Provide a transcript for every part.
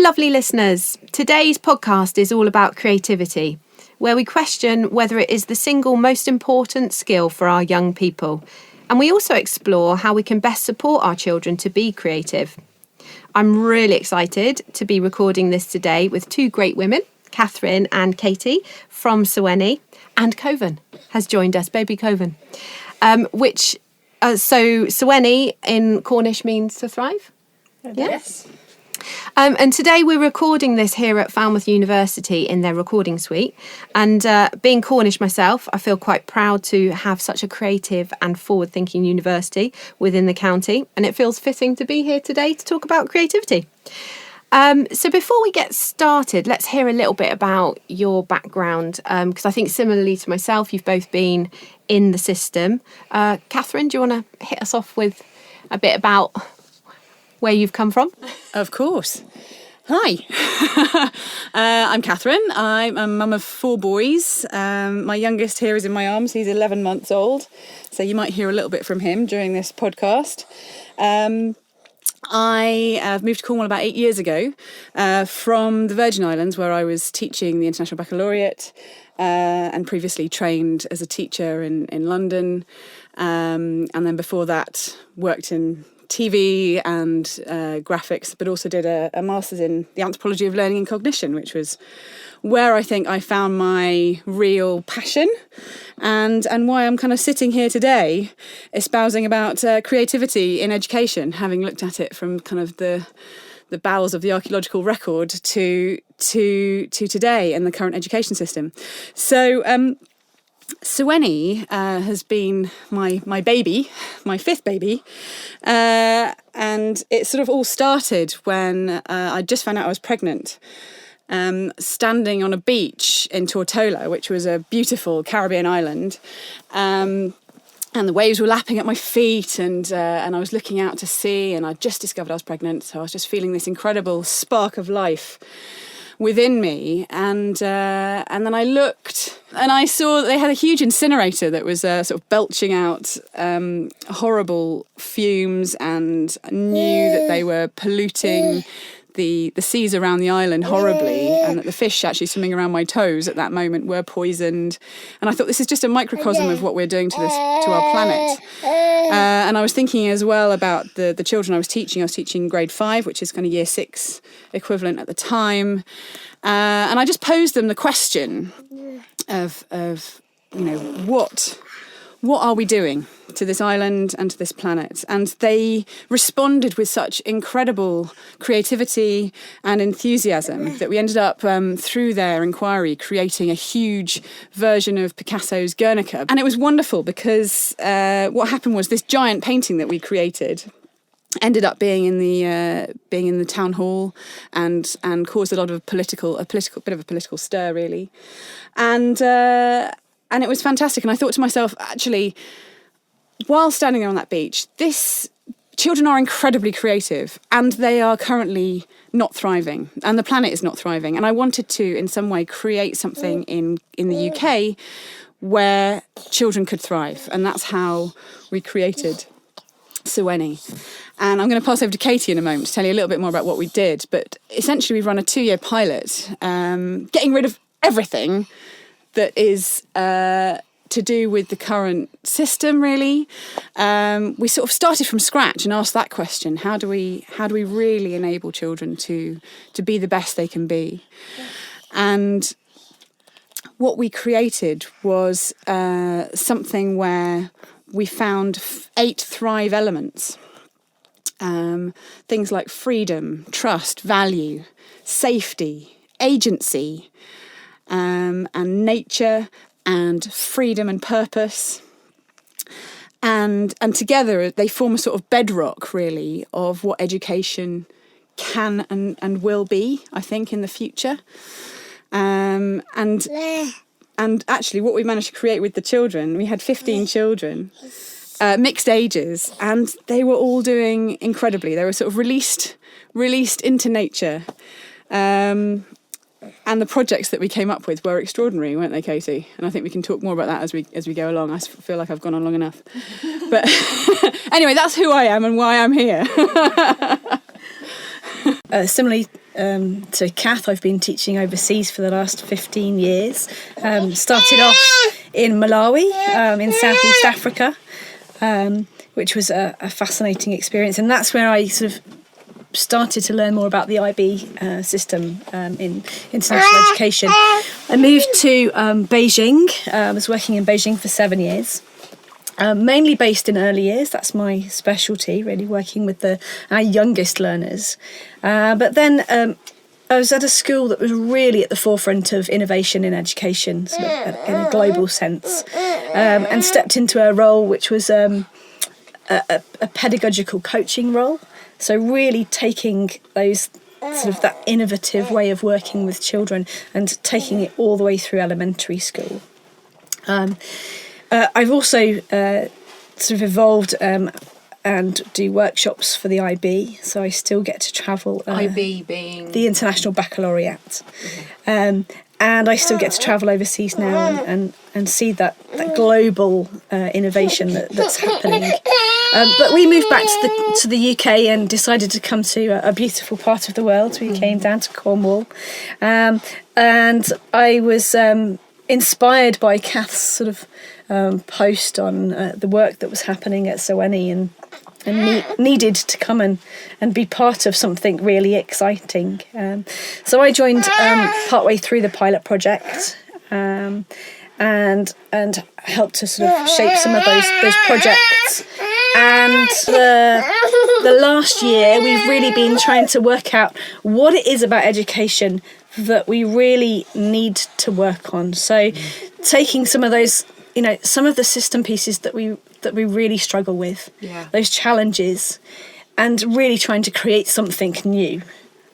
lovely listeners. Today's podcast is all about creativity, where we question whether it is the single most important skill for our young people. And we also explore how we can best support our children to be creative. I'm really excited to be recording this today with two great women, Kathryn and Katie from Soweni, and Coven has joined us, baby Coven, so Soweni in Cornish means to thrive. Yes. And today we're recording this here at Falmouth University in their recording suite. And being Cornish myself, I feel quite proud to have such a creative and forward-thinking university within the county. And it feels fitting to be here today to talk about creativity. So before we get started, let's hear a little bit about your background. Because I think similarly to myself, you've both been in the system. Kathryn, do you want to hit us off with a bit about where you've come from? Of course. Hi, I'm Kathryn. I'm a mum of four boys. My youngest here is in my arms. He's 11 months old. So you might hear a little bit from him during this podcast. I moved to Cornwall about 8 years ago from the Virgin Islands, where I was teaching the International Baccalaureate and previously trained as a teacher in London. And then before that, worked in TV and graphics, but also did a master's in the anthropology of learning and cognition, which was where I think I found my real passion and why I'm kind of sitting here today espousing about creativity in education, having looked at it from kind of the bowels of the archaeological record to today and the current education system. So Soweni has been my baby, my fifth baby, and it sort of all started when I just found out I was pregnant, standing on a beach in Tortola, which was a beautiful Caribbean island, and the waves were lapping at my feet, and I was looking out to sea, and I just discovered I was pregnant, so I was just feeling this incredible spark of life within me, and then I looked and I saw that they had a huge incinerator that was sort of belching out horrible fumes, and knew that they were polluting the seas around the island horribly, and that the fish actually swimming around my toes at that moment were poisoned. And I thought, this is just a microcosm of what we're doing to our planet. And I was thinking as well about the children I was teaching. I was teaching grade 5, which is kind of year 6 equivalent at the time. And I just posed them the question of what are we doing to this island and to this planet? And they responded with such incredible creativity and enthusiasm that we ended up, through their inquiry, creating a huge version of Picasso's Guernica. And it was wonderful because what happened was this giant painting that we created ended up being in the town hall and caused a lot of political stir, really. And it was fantastic. And I thought to myself, actually, while standing there on that beach, children are incredibly creative, and they are currently not thriving, and the planet is not thriving. And I wanted to, in some way, create something in the UK where children could thrive. And that's how we created Soweni. And I'm going to pass over to Katie in a moment to tell you a little bit more about what we did. But essentially, we've run a 2-year pilot, getting rid of everything that is to do with the current system, really. We sort of started from scratch and asked that question: how do we really enable children to be the best they can be? And what we created was something where we found 8 thrive elements. Things like freedom, trust, value, safety, agency, and nature, and freedom and purpose. And together they form a sort of bedrock, really, of what education can and will be, I think, in the future. And actually what we managed to create with the children, we had 15 children, mixed ages, and they were all doing incredibly. They were sort of released into nature. And the projects that we came up with were extraordinary, weren't they, Katie? And I think we can talk more about that as we go along. I feel like I've gone on long enough. But anyway, that's who I am and why I'm here. Similarly to Kath, I've been teaching overseas for the last 15 years. Started off in Malawi, in Southeast Africa, which was a fascinating experience. And that's where I sort of started to learn more about the IB system in international education. I moved to Beijing. I was working in Beijing for 7 years. Mainly based in early years. That's my specialty, really working with our youngest learners. But then I was at a school that was really at the forefront of innovation in education, sort of in a global sense, and stepped into a role which was a pedagogical coaching role. So really taking those sort of that innovative way of working with children and taking it all the way through elementary school. I've also sort of evolved and do workshops for the IB, so I still get to travel. IB being? The International Baccalaureate. And I still get to travel overseas now and see that global innovation that's happening. But we moved back to the UK and decided to come to a beautiful part of the world. We came down to Cornwall. And I was inspired by Kath's sort of post on the work that was happening at Soweni and needed to come and be part of something really exciting. So I joined partway through the pilot project and helped to sort of shape some of those projects. And the last year, we've really been trying to work out what it is about education that we really need to work on. So taking some of those, some of the system pieces that we really struggle with, those challenges, and really trying to create something new.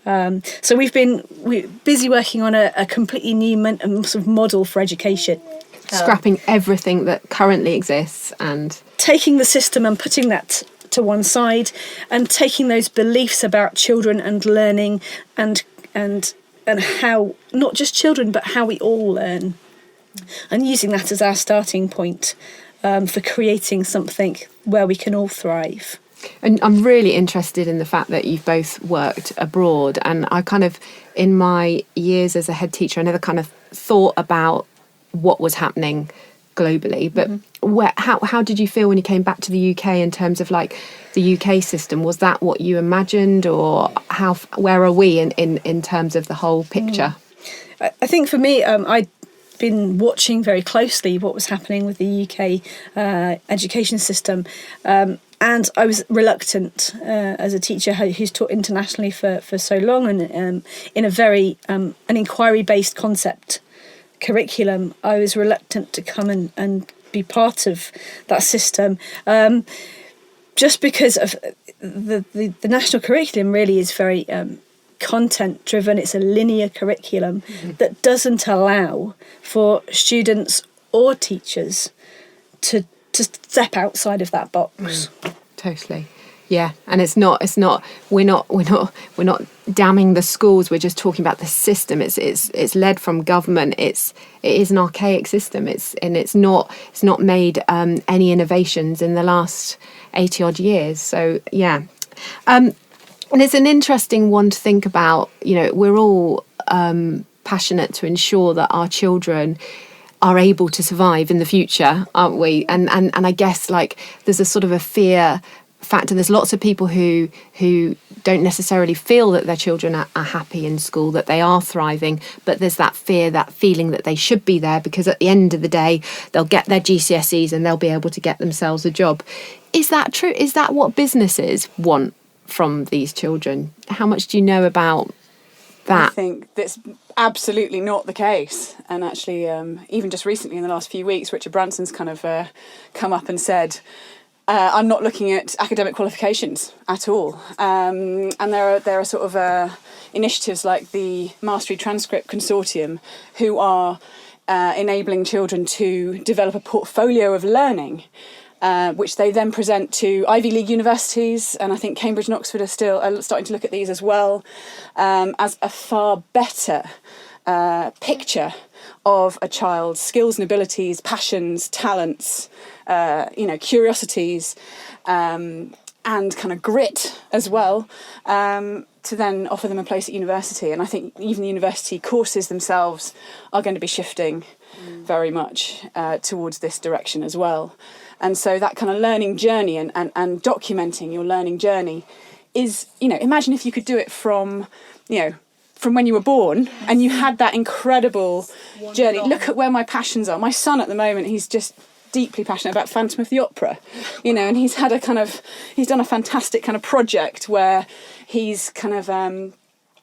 So we're busy working on a completely new sort of model for education. Scrapping everything that currently exists and taking the system and putting that to one side, and taking those beliefs about children and learning and how not just children but how we all learn, and using that as our starting point for creating something where we can all thrive. And I'm really interested in the fact that you've both worked abroad, and I kind of, in my years as a head teacher, I never kind of thought about what was happening globally, but how did you feel when you came back to the UK in terms of like the UK system? Was that what you imagined, or where are we in terms of the whole picture? I think for me, I'd been watching very closely what was happening with the UK education system, and I was reluctant as a teacher who's taught internationally for so long, and in a very an inquiry-based concept curriculum, I was reluctant to come and be part of that system, just because of the national curriculum really is very content driven. It's a linear curriculum that doesn't allow for students or teachers to step outside of that box. Totally. Yeah, and we're not damning the schools, we're just talking about the system. It's led from government. It is an archaic system. It's not made any innovations in the last 80 odd years. So yeah. And it's an interesting one to think about. We're all passionate to ensure that our children are able to survive in the future, aren't we? And I guess like there's a sort of a fear factor. There's lots of people who don't necessarily feel that their children are happy in school, that they are thriving, but there's that fear, that feeling that they should be there because at the end of the day they'll get their GCSEs and they'll be able to get themselves a job. Is that true? Is that what businesses want from these children? How much do you know about that? I think that's absolutely not the case. And actually, even just recently in the last few weeks, Richard Branson's kind of come up and said, I'm not looking at academic qualifications at all. And there are sort of initiatives like the Mastery Transcript Consortium who are enabling children to develop a portfolio of learning, which they then present to Ivy League universities, and I think Cambridge and Oxford are still starting to look at these as well, as a far better picture of a child's skills and abilities, passions, talents, curiosities, and kind of grit as well, to then offer them a place at university. And I think even the university courses themselves are going to be shifting very much towards this direction as well. And so that kind of learning journey and documenting your learning journey is, imagine if you could do it from when you were born and you had that incredible journey. Look at where my passions are. My son at the moment, he's just deeply passionate about Phantom of the Opera, and he's done a fantastic kind of project where he's kind of,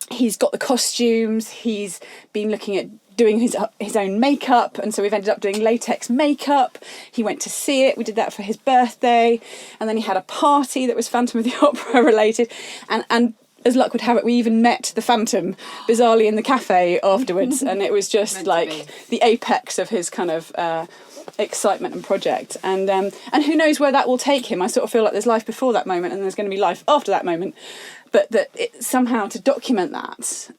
he's got the costumes, he's been looking at doing his own makeup, and so we've ended up doing latex makeup. He went to see it, we did that for his birthday, and then he had a party that was Phantom of the Opera related, and as luck would have it, we even met the Phantom bizarrely in the cafe afterwards, and it was just like the apex of his kind of excitement and project, and who knows where that will take him. I sort of feel like there's life before that moment and there's going to be life after that moment, but that somehow to document that,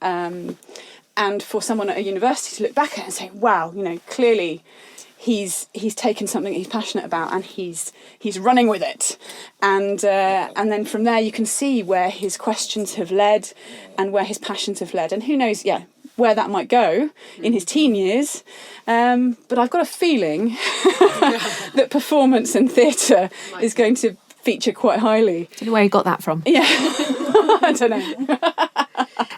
and for someone at a university to look back at it and say, wow, clearly he's taken something that he's passionate about and he's running with it, and then from there you can see where his questions have led and where his passions have led, and who knows where that might go in his teen years, but I've got a feeling that performance and theatre is going to feature quite highly. I don't know where you got that from. Yeah. I don't know.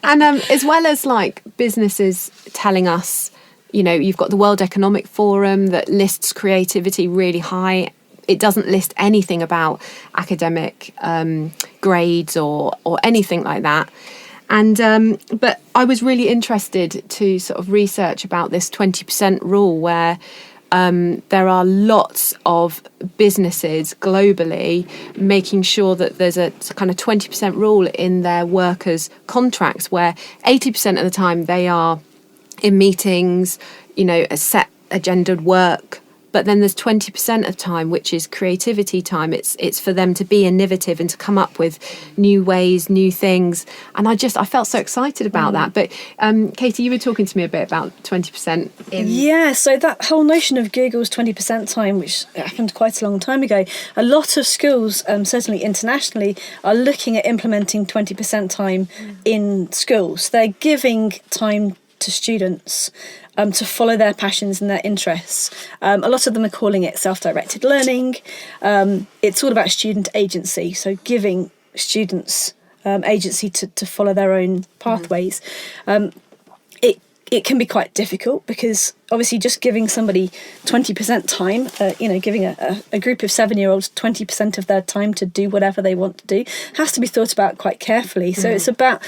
And as well as like businesses telling us, you've got the World Economic Forum that lists creativity really high. It doesn't list anything about academic grades or anything like that. And but I was really interested to sort of research about this 20% rule, where there are lots of businesses globally making sure that there's a kind of 20% rule in their workers' contracts, where 80% of the time they are in meetings, a set agendaed work. But then there's 20% of time, which is creativity time. It's for them to be innovative and to come up with new ways, new things. And I felt so excited about that. But Katie, you were talking to me a bit about 20%. Yeah, so that whole notion of Google's 20% time, which happened quite a long time ago, a lot of schools, certainly internationally, are looking at implementing 20% time in schools. They're giving time to students to follow their passions and their interests. A lot of them are calling it self-directed learning. It's all about student agency, so giving students agency to follow their own pathways. It can be quite difficult because obviously just giving somebody 20% time, giving a group of 7-year-olds 20% of their time to do whatever they want to do has to be thought about quite carefully. So it's about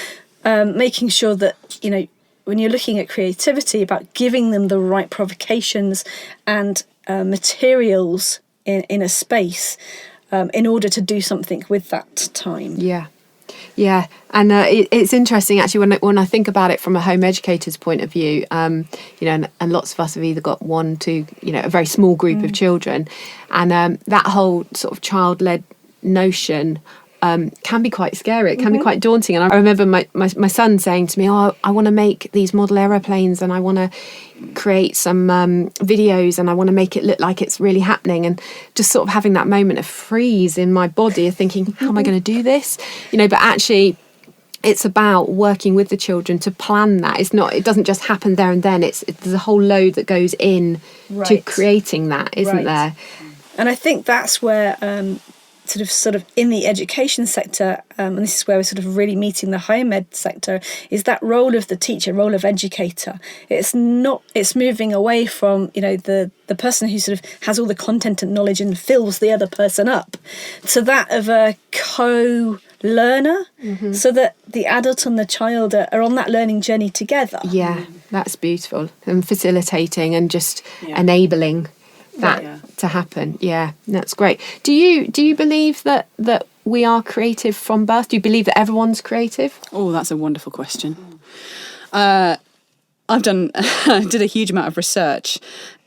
making sure that, when you're looking at creativity, about giving them the right provocations and materials in a space in order to do something with that time. Yeah, and it's interesting actually when I think about it from a home educator's point of view, and lots of us have either got one to a very small group of children, and that whole sort of child-led notion can be quite scary. It can be quite daunting. And I remember my son saying to me, I want to make these model aeroplanes and I want to create some videos and I want to make it look like it's really happening, and just sort of having that moment of freeze in my body of thinking, how am I going to do this? But actually it's about working with the children to plan that. It doesn't just happen there and then. There's a whole load that goes in to creating that, isn't there? And I think that's where sort of in the education sector, and this is where we're sort of really meeting the higher ed sector, is that role of the teacher, role of educator. It's moving away from, the person who sort of has all the content and knowledge and fills the other person up, to that of a co-learner, so that the adult and the child are on that learning journey together. Yeah, that's beautiful. And facilitating and just enabling that to happen. Yeah, that's great. Do you believe that we are creative from birth? Do you believe that everyone's creative? Oh, that's a wonderful question. I did a huge amount of research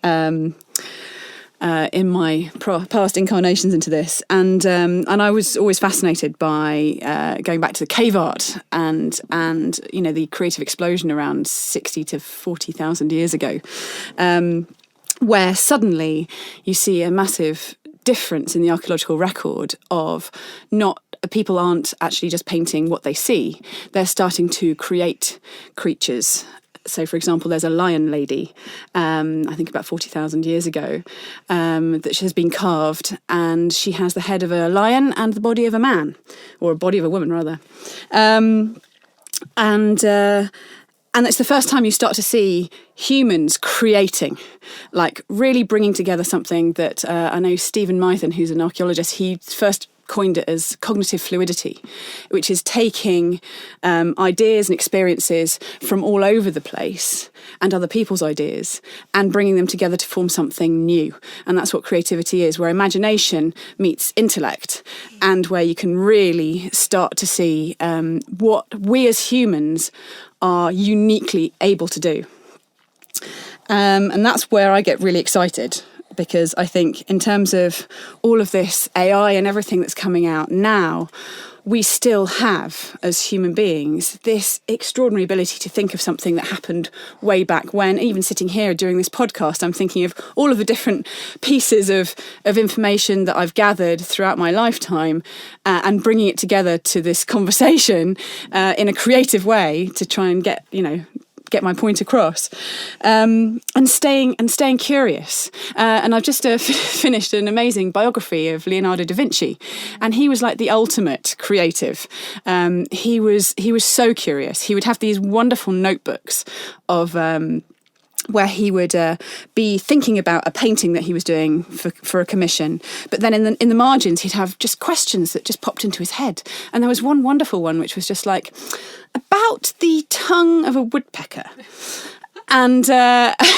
in my past incarnations into this, and I was always fascinated by going back to the cave art and the creative explosion around 60 to 40,000 years ago. Where suddenly you see a massive difference in the archaeological record of not people aren't actually just painting what they see. They're starting to create creatures. So, for example, there's a lion lady, I think about 40,000 years ago, that has been carved, and she has the head of a lion and the body of a man, or a body of a woman, rather. And it's the first time you start to see humans creating, like really bringing together something that I know Stephen Mythen, who's an archaeologist, he first coined it as cognitive fluidity, which is taking ideas and experiences from all over the place and other people's ideas and bringing them together to form something new. And that's what creativity is, where imagination meets intellect and where you can really start to see what we as humans are uniquely able to do. And that's where I get really excited, because I think in terms of all of this AI and everything that's coming out now, we still have, as human beings, this extraordinary ability to think of something that happened way back when. Even sitting here doing this podcast, I'm thinking of all of the different pieces of information that I've gathered throughout my lifetime and bringing it together to this conversation in a creative way to try and get my point across, and staying curious. And I've just finished an amazing biography of Leonardo da Vinci, and he was like the ultimate creative. He was so curious. He would have these wonderful notebooks of where he would be thinking about a painting that he was doing for a commission, but then in the margins he'd have just questions that just popped into his head. And there was one wonderful one which was just like, about the tongue of a woodpecker. And and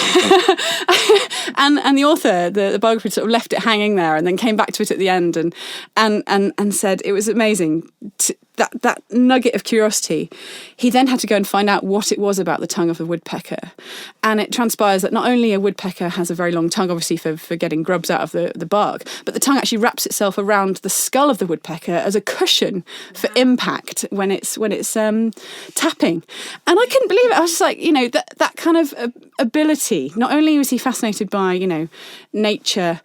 the author, the biographer, sort of left it hanging there and then came back to it at the end and said it was amazing. That nugget of curiosity. He then had to go and find out what it was about the tongue of the woodpecker. And it transpires that not only a woodpecker has a very long tongue, obviously for getting grubs out of the bark, but the tongue actually wraps itself around the skull of the woodpecker as a cushion for impact when it's tapping. And I couldn't believe it. I was just like, that kind of ability. Not only was he fascinated by, nature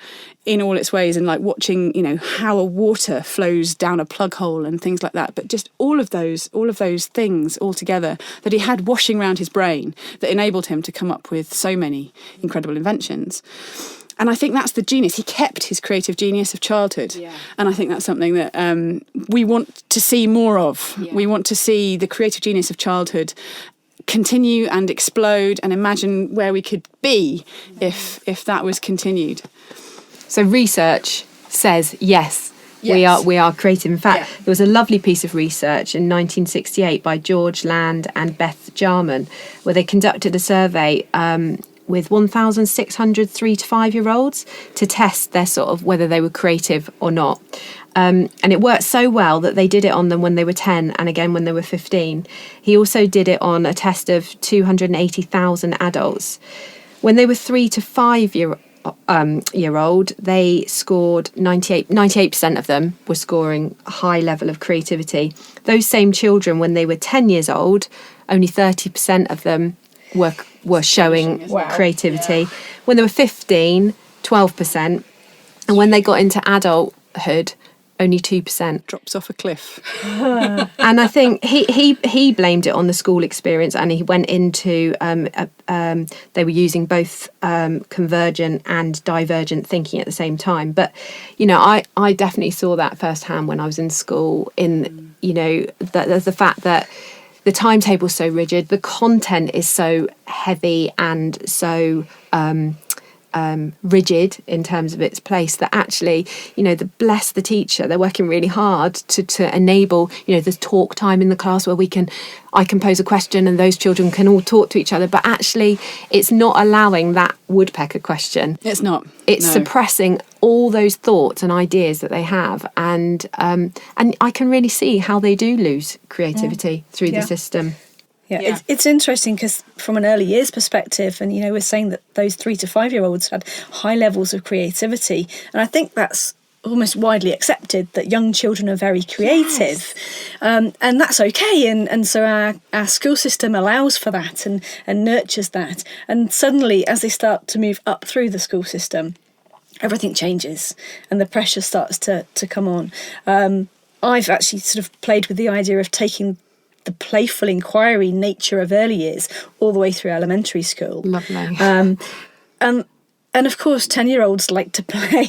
in all its ways and like watching, how a water flows down a plug hole and things like that, but just all of those things all together that he had washing around his brain that enabled him to come up with so many incredible inventions. And I think that's the genius. He kept his creative genius of childhood. Yeah. And I think that's something that we want to see more of. Yeah. We want to see the creative genius of childhood continue and explode and imagine where we could be if that was continued. So research says yes. We are creative. In fact, there was a lovely piece of research in 1968 by George Land and Beth Jarman, where they conducted a survey with 1,600 3 to 5 year olds to test their sort of whether they were creative or not. And it worked so well that they did it on them when they were 10 and again when they were 15. He also did it on a test of 280,000 adults. When they were 3 to 5 year old, they scored 98% of them were scoring a high level of creativity. Those same children, when they were 10 years old, only 30% of them were showing creativity. Yeah. When they were 15, 12%. And when they got into adulthood, only 2%. Drops off a cliff. And I think he blamed it on the school experience, and he went into they were using both convergent and divergent thinking at the same time. But I definitely saw that firsthand when I was in school. In the fact that the timetable is so rigid, the content is so heavy and so rigid in terms of its place, that actually, bless the teacher, they're working really hard to enable, the talk time in the class where I can pose a question and those children can all talk to each other, but actually it's not allowing that woodpecker question. It's not. It's suppressing all those thoughts and ideas that they have, and I can really see how they do lose creativity through the system. Yeah. It's interesting because from an early years perspective, and we're saying that those 3 to 5 year olds had high levels of creativity, and I think that's almost widely accepted that young children are very creative. Yes. And that's okay, and so our school system allows for that and nurtures that, and suddenly as they start to move up through the school system, everything changes and the pressure starts to come on. I've actually sort of played with the idea of taking the playful inquiry nature of early years all the way through elementary school. Lovely. And of course, 10-year-olds like to play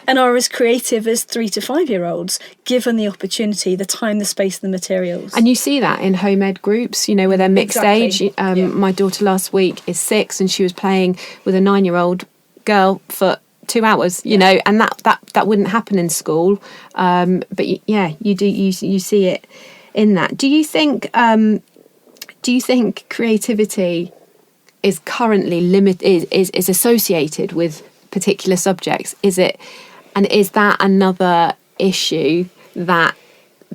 and are as creative as 3 to 5-year-olds, given the opportunity, the time, the space, and the materials. And you see that in home ed groups, you know, where they're mixed age. My daughter last week is 6 and she was playing with a 9-year-old girl for 2 hours, you know, and that wouldn't happen in school. But you see it in that. Do you think creativity is currently is associated with particular subjects? Is that another issue that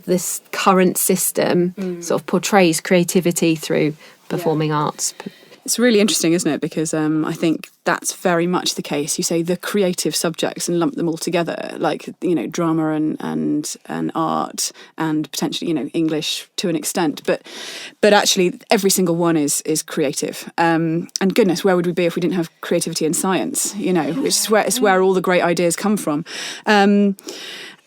this current system sort of portrays creativity through performing arts? It's really interesting, isn't it? Because I think that's very much the case. You say the creative subjects and lump them all together, like, you know, drama and art and potentially, you know, English to an extent. But actually, every single one is creative. And goodness, where would we be if we didn't have creativity in science? You know, which is where all the great ideas come from. And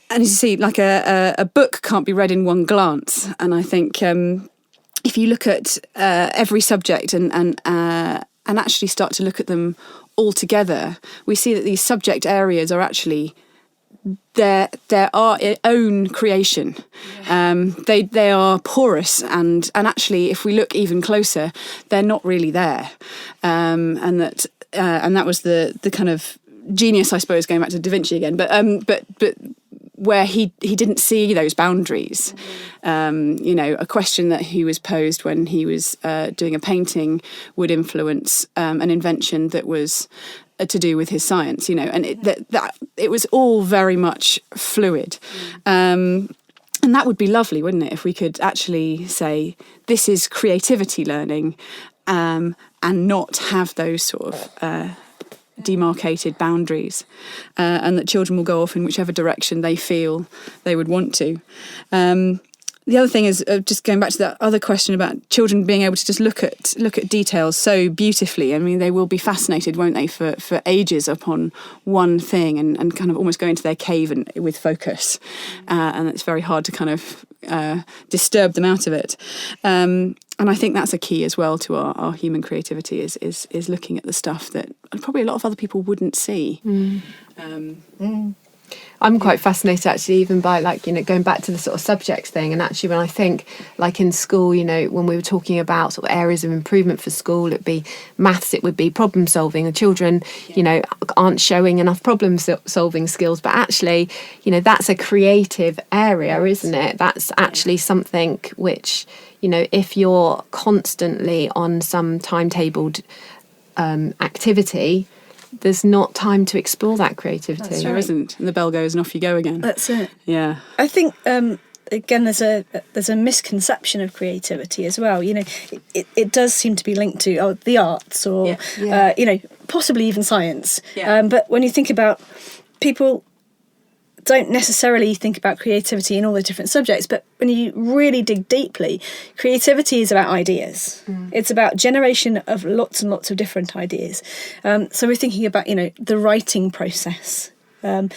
as you see, like a book can't be read in one glance. And I think if you look at every subject and actually start to look at them all together, we see that these subject areas are actually their own creation. They are porous, and actually, if we look even closer, they're not really there. And that was the kind of genius, I suppose, going back to Da Vinci again. But where he didn't see those boundaries. You know, a question that he was posed when he was doing a painting would influence an invention that was to do with his science, you know, and it was all very much fluid. And that would be lovely, wouldn't it, if we could actually say, this is creativity learning, and not have those sort of demarcated boundaries, and that children will go off in whichever direction they feel they would want to. The other thing is just going back to that other question about children being able to just look at details so beautifully. I mean, they will be fascinated, won't they, for ages upon one thing and kind of almost go into their cave and with focus, and it's very hard to kind of disturb them out of it. And I think that's a key as well to our human creativity is looking at the stuff that probably a lot of other people wouldn't see. I'm quite fascinated actually even by, like, you know, going back to the sort of subjects thing, and actually when I think, like, in school, you know, when we were talking about sort of areas of improvement for school, it'd be maths, it would be problem solving. The children, you know, aren't showing enough problem solving skills, but actually, you know, that's a creative area, isn't it? That's actually something which, you know, if you're constantly on some timetabled activity, there's not time to explore that creativity. That's right. There isn't. And the bell goes and off you go again. That's it. Yeah. I think, again, there's a misconception of creativity as well. You know, it does seem to be linked to the arts or, you know, possibly even science. Yeah. But when you think about people don't necessarily think about creativity in all the different subjects, but when you really dig deeply, creativity is about ideas. It's about generation of lots and lots of different ideas. So we're thinking about, you know, the writing process, you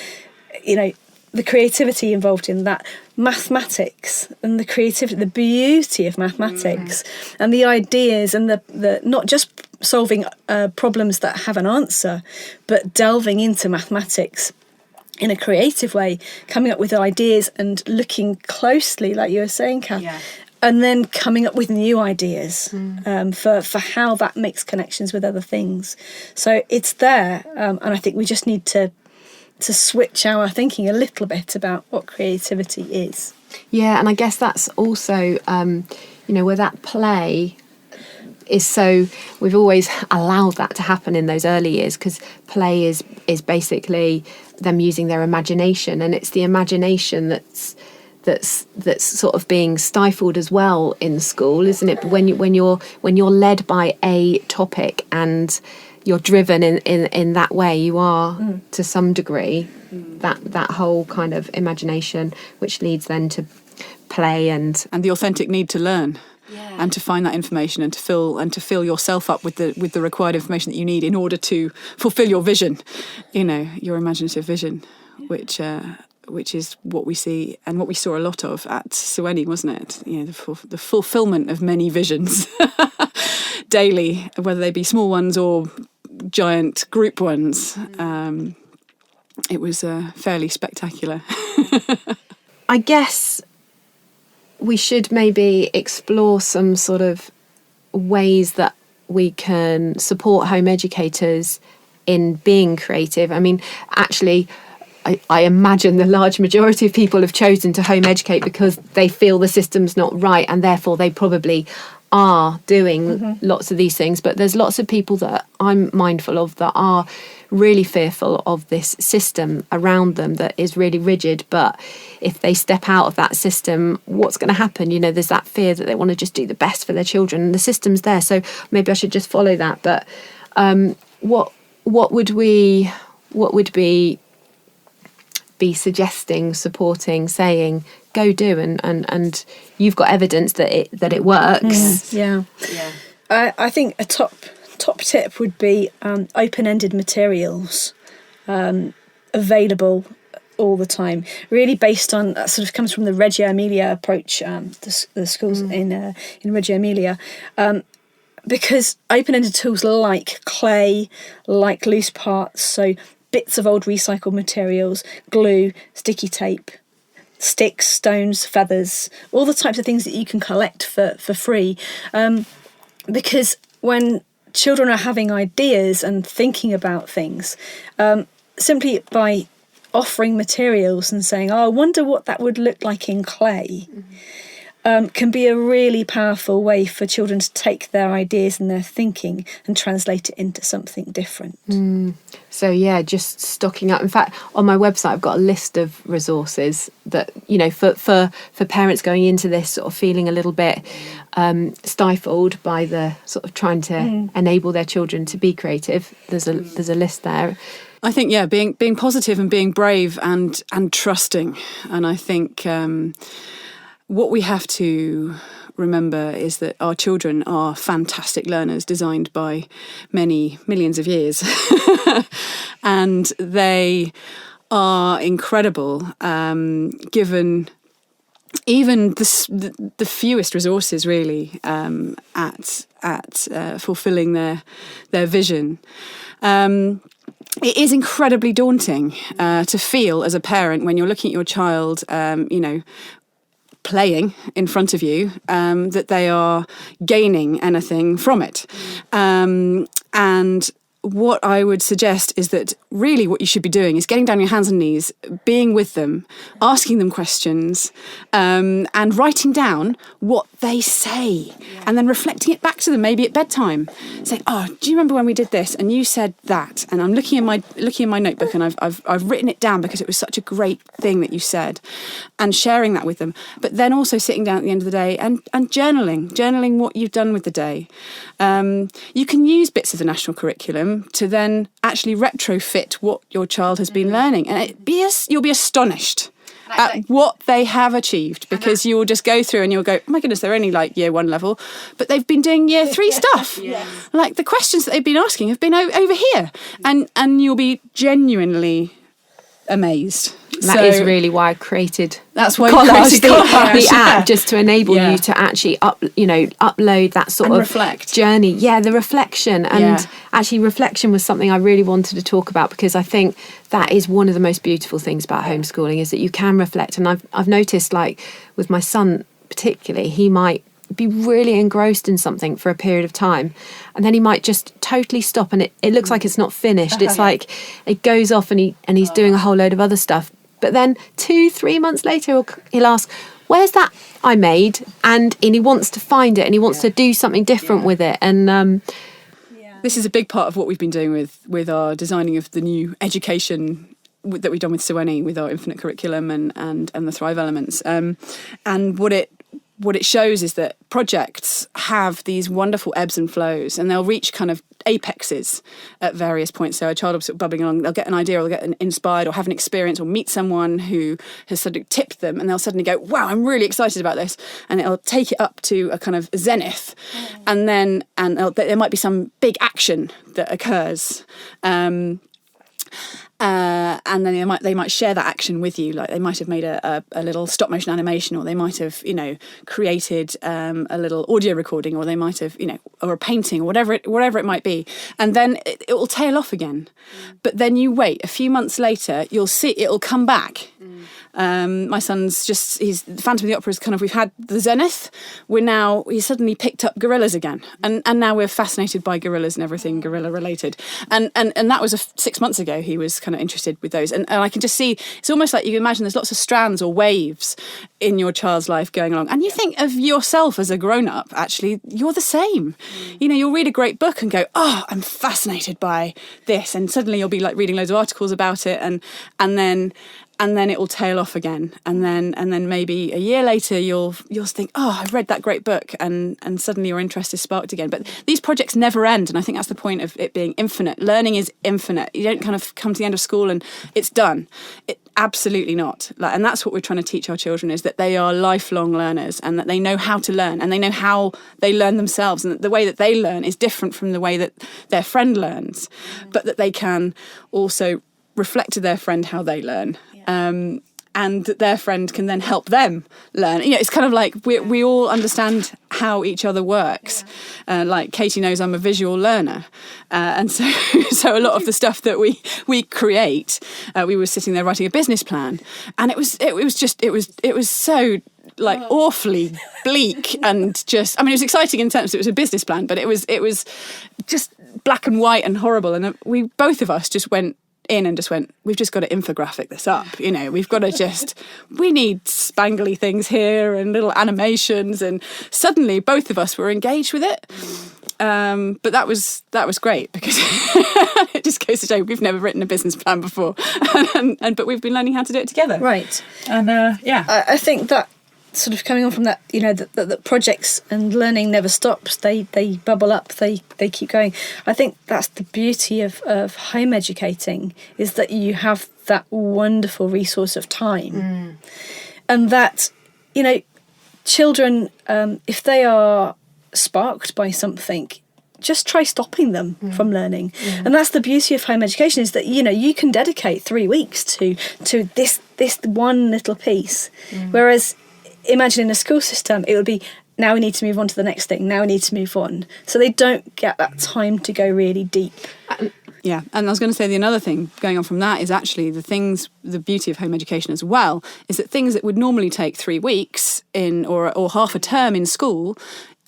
know, the creativity involved in that, mathematics and the creativity, the beauty of mathematics and the ideas and the not just solving problems that have an answer, but delving into mathematics in a creative way, coming up with ideas and looking closely, like you were saying, Kath, and then coming up with new ideas for how that makes connections with other things. So it's there, and I think we just need to switch our thinking a little bit about what creativity is. Yeah, and I guess that's also, you know, where that play is so, we've always allowed that to happen in those early years, because play is basically them using their imagination, and it's the imagination that's sort of being stifled as well in school, isn't it? When you're led by a topic and you're driven in that way, you are to some degree that whole kind of imagination, which leads then to play and the authentic need to learn. and to find that information and to fill yourself up with the required information that you need in order to fulfill your vision, your imaginative vision, which is what we see and what we saw a lot of at Soweni, wasn't it? The fulfillment of many visions daily, whether they be small ones or giant group ones. It was fairly spectacular. I guess we should maybe explore some sort of ways that we can support home educators in being creative. I mean, actually, I imagine the large majority of people have chosen to home educate because they feel the system's not right, and therefore they probably are doing lots of these things. But there's lots of people that I'm mindful of that are really fearful of this system around them that is really rigid. But if they step out of that system, what's going to happen? There's that fear that they want to just do the best for their children, and the system's there, so maybe I should just follow that. But what would we be suggesting, supporting, saying, go do, and you've got evidence that it works. Yeah. I think a top tip would be open-ended materials available all the time, really based on that sort of comes from the Reggio Emilia approach, the schools in Reggio Emilia, because open-ended tools like clay, like loose parts, so bits of old recycled materials, glue, sticky tape, sticks, stones, feathers, all the types of things that you can collect for free. Because when children are having ideas and thinking about things, simply by offering materials and saying, I wonder what that would look like in clay, can be a really powerful way for children to take their ideas and their thinking and translate it into something different. So just stocking up. In fact, on my website I've got a list of resources that for parents going into this sort of feeling a little bit stifled by the sort of trying to enable their children to be creative. There's a list there. I think being positive and being brave and trusting. And I think what we have to remember is that our children are fantastic learners designed by many millions of years. And they are incredible, given even the fewest resources, really, at fulfilling their vision. It is incredibly daunting to feel as a parent when you're looking at your child, playing in front of you, that they are gaining anything from it. And what I would suggest is that really what you should be doing is getting down your hands and knees, being with them, asking them questions, and writing down what they say, and then reflecting it back to them, maybe at bedtime, saying, "Oh, do you remember when we did this? And you said that." And I'm looking in my notebook, and I've written it down because it was such a great thing that you said, and sharing that with them. But then also sitting down at the end of the day and journaling what you've done with the day. You can use bits of the national curriculum to then actually retrofit what your child has been learning, and you'll be astonished at what they have achieved, because you will just go through and you'll go, oh my goodness, they're only like year 1 level, but they've been doing year 3 stuff. Like the questions that they've been asking have been over here, and you'll be genuinely amazed. That is really why I created. That's why Collage, the app, just to enable you to actually upload that sort of reflect. Journey. Yeah, the reflection, and actually reflection was something I really wanted to talk about, because I think that is one of the most beautiful things about homeschooling, is that you can reflect. And I've noticed, like with my son particularly, he might be really engrossed in something for a period of time, and then he might just totally stop, and it looks like it's not finished. It's like it goes off and he's doing a whole load of other stuff. But then 2-3 months later, he'll ask, where's that I made? And he wants to find it, and he wants to do something different with it. And this is a big part of what we've been doing with our designing of the new education that we've done with Soweni, with our infinite curriculum and the Thrive elements. And what it shows is that projects have these wonderful ebbs and flows, and they'll reach kind of apexes at various points. So a child will be sort of bubbling along, they'll get an idea, or they'll get inspired, or have an experience, or meet someone who has sort of tipped them, and they'll suddenly go, wow, I'm really excited about this, and it'll take it up to a kind of zenith, and then there might be some big action that occurs. And then they might share that action with you. Like they might have made a little stop motion animation, or they might have, created a little audio recording, or they might have, or a painting, or whatever it might be. And then it will tail off again. But then you wait a few months later, you'll see it'll come back. My son's he's Phantom of the Opera is kind of, we've had the zenith. He's suddenly picked up gorillas again. And now we're fascinated by gorillas and everything gorilla related. And that was 6 months ago, he was kind of interested with those. And I can just see, it's almost like you can imagine there's lots of strands or waves in your child's life going along. And you think of yourself as a grown-up, actually, you're the same. You'll read a great book and go, oh, I'm fascinated by this. And suddenly you'll be like reading loads of articles about it. And then it will tail off again, and then maybe a year later you'll think, oh, I've read that great book, and suddenly your interest is sparked again. But these projects never end, and I think that's the point of it being infinite. Learning is infinite. You don't kind of come to the end of school and it's done. Absolutely not. And that's what we're trying to teach our children, is that they are lifelong learners, and that they know how to learn, and they know how they learn themselves, and that the way that they learn is different from the way that their friend learns, but that they can also reflect to their friend how they learn. And that their friend can then help them learn. It's kind of like we all understand how each other works. Like Katie knows I'm a visual learner, and so a lot of the stuff that we create, we were sitting there writing a business plan, and it was so like awfully bleak, and just, it was exciting in terms it was a business plan, but it was just black and white and horrible, and we both of us just went in and just went, we've just got to infographic this up, we've got to we need spangly things here and little animations, and suddenly both of us were engaged with it. But that was great, because it just goes to show we've never written a business plan before, but we've been learning how to do it together. Right. And I think that sort of coming on from that, that projects and learning never stops. They bubble up. They keep going. I think that's the beauty of home educating, is that you have that wonderful resource of time, and that children, if they are sparked by something, just try stopping them from learning. And that's the beauty of home education, is that you can dedicate 3 weeks to this one little piece, whereas imagine in a school system it would be, now we need to move on to the next thing, now we need to move on, so they don't get that time to go really deep. Yeah, and I was going to say the another thing going on from that is actually the beauty of home education as well, is that things that would normally take 3 weeks or half a term in school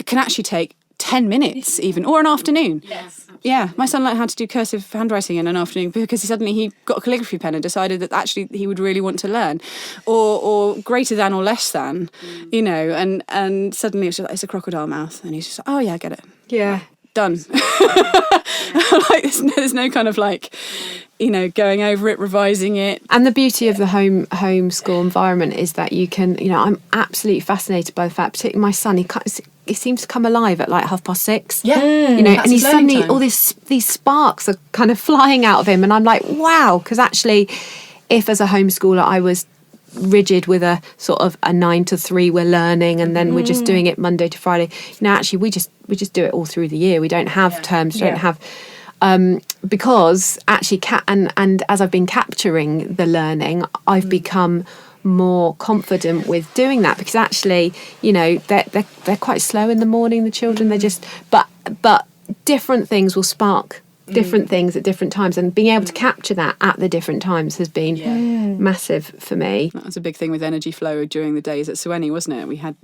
can actually take 10 minutes even, or an afternoon. Yes. Yeah, my son learned how to do cursive handwriting in an afternoon because he got a calligraphy pen and decided that actually he would really want to learn, or greater than or less than, and suddenly it's a crocodile mouth, and he's just like, oh yeah, I get it. Yeah. Done. Like there's no kind of like, going over it, revising it. And the beauty of the home school environment is that you can, I'm absolutely fascinated by the fact, particularly my son, he seems to come alive at like 6:30. Yeah. And he's suddenly, all these sparks are kind of flying out of him, and I'm like, wow, because actually, if as a homeschooler I was rigid with a sort of a 9 to 3 we're learning, and then we're just doing it Monday to Friday, actually we just do it all through the year. We don't have terms, don't have because actually and as I've been capturing the learning, I've become more confident with doing that, because actually they're quite slow in the morning, the children. They're just but different things will spark different things at different times, and being able to capture that at the different times has been massive for me. That was a big thing with energy flow during the days at Soweni, wasn't it?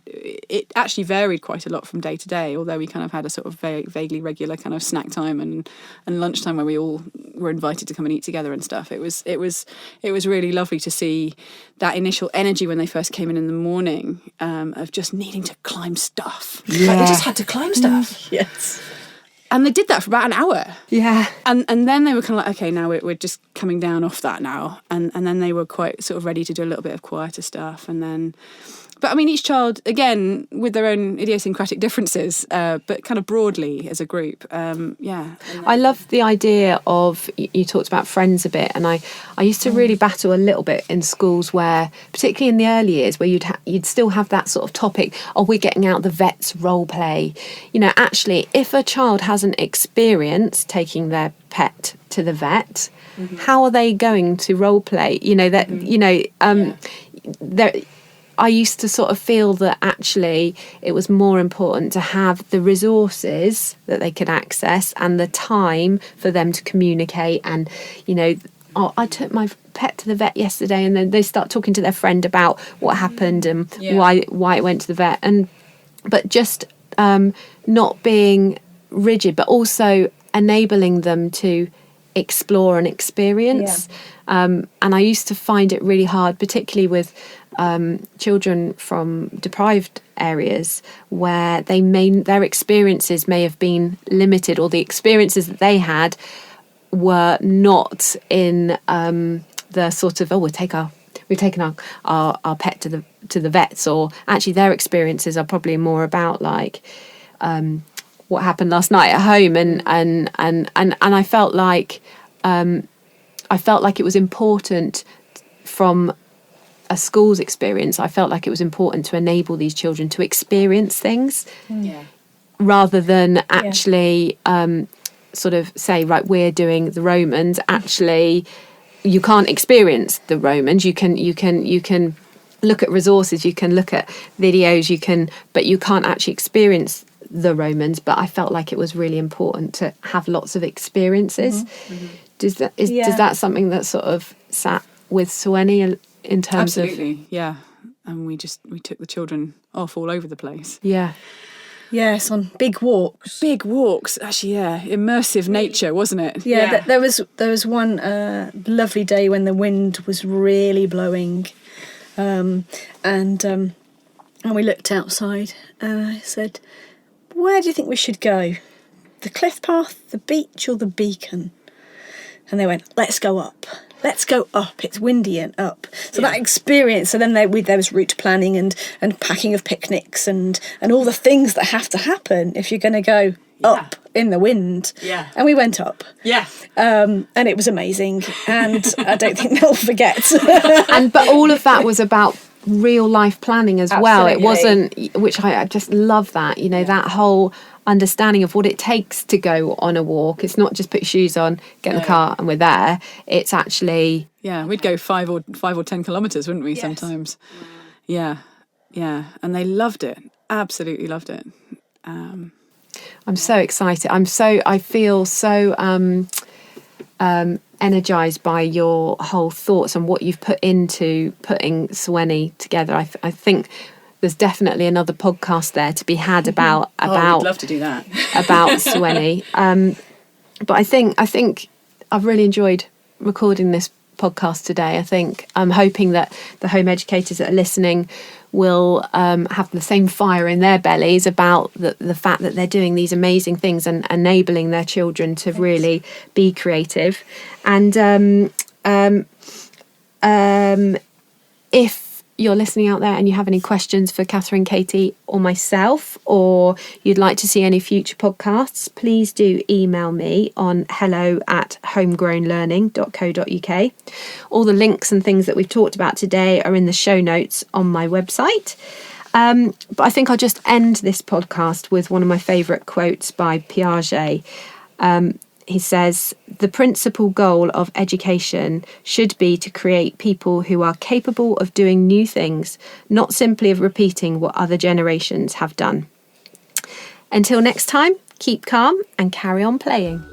It actually varied quite a lot from day to day, although we kind of had a sort of vaguely regular kind of snack time and lunchtime where we all were invited to come and eat together and stuff. It was really lovely to see that initial energy when they first came in the morning, of just needing to climb stuff. Yeah. Like they just had to climb stuff. Yes. And they did that for about an hour. Yeah. And then they were kind of like, okay, now we're just coming down off that now. And then they were quite sort of ready to do a little bit of quieter stuff. And then But I mean, each child, again, with their own idiosyncratic differences, but kind of broadly as a group. I love the idea of, you talked about friends a bit, and I used to really battle a little bit in schools where, particularly in the early years, where you'd still have that sort of topic, we're getting out the vet's role play. You know, actually, if a child hasn't experienced taking their pet to the vet, how are they going to role play? You know, that, I used to sort of feel that actually it was more important to have the resources that they could access and the time for them to communicate. And, you know, I took my pet to the vet yesterday, and then they start talking to their friend about what happened and why it went to the vet. But just not being rigid, but also enabling them to explore and experience. And I used to find it really hard, particularly with children from deprived areas, where their experiences may have been limited, or the experiences that they had were not in the sort of, we've taken our pet to the vets, or actually their experiences are probably more about like what happened last night at home, and I felt like it was important from a school's experience. I felt like it was important to enable these children to experience things, rather than actually sort of say, right, we're doing the Romans. Actually, you can't experience the Romans. You can look at resources, you can look at videos, but you can't actually experience the Romans. But I felt like it was really important to have lots of experiences. Does that something that sort of sat with Soweni in terms of? Absolutely, yeah. And we took the children off all over the place. Yeah. Yes, on big walks. Big walks, actually, yeah. Immersive nature, wasn't it? Yeah. There was one lovely day when the wind was really blowing, and we looked outside, and I said, "Where do you think we should go? The cliff path, the beach, or the beacon?" And they went, "Let's go up. Let's go up. It's windy and up." So that experience. So then there was route planning and packing of picnics and all the things that have to happen if you're going to go up in the wind. Yeah. And we went up. Yeah. And it was amazing. And I don't think they'll forget. But all of that was about real life planning as well. It wasn't, which I just love that, you know, that whole understanding of what it takes to go on a walk. It's not just put your shoes on, get in the car and we're there. It's actually... Yeah, we'd go 5 or 10 kilometres, wouldn't we, sometimes? Yeah. And they loved it. Absolutely loved it. I'm so excited. I feel so energised by your whole thoughts and what you've put into putting Soweni together. I think there's definitely another podcast there to be had about I'd love to do that. about Soweni. But I think I've really enjoyed recording this podcast today. I think I'm hoping that the home educators that are listening will have the same fire in their bellies about the fact that they're doing these amazing things and enabling their children to really be creative. And if you're listening out there and you have any questions for Kathryn, Katie or myself, or you'd like to see any future podcasts, please do email me on hello@homegrownlearning.co.uk. All the links and things that we've talked about today are in the show notes on my website. But I think I'll just end this podcast with one of my favourite quotes by Piaget. He says, "The principal goal of education should be to create people who are capable of doing new things, not simply of repeating what other generations have done." Until next time, keep calm and carry on playing.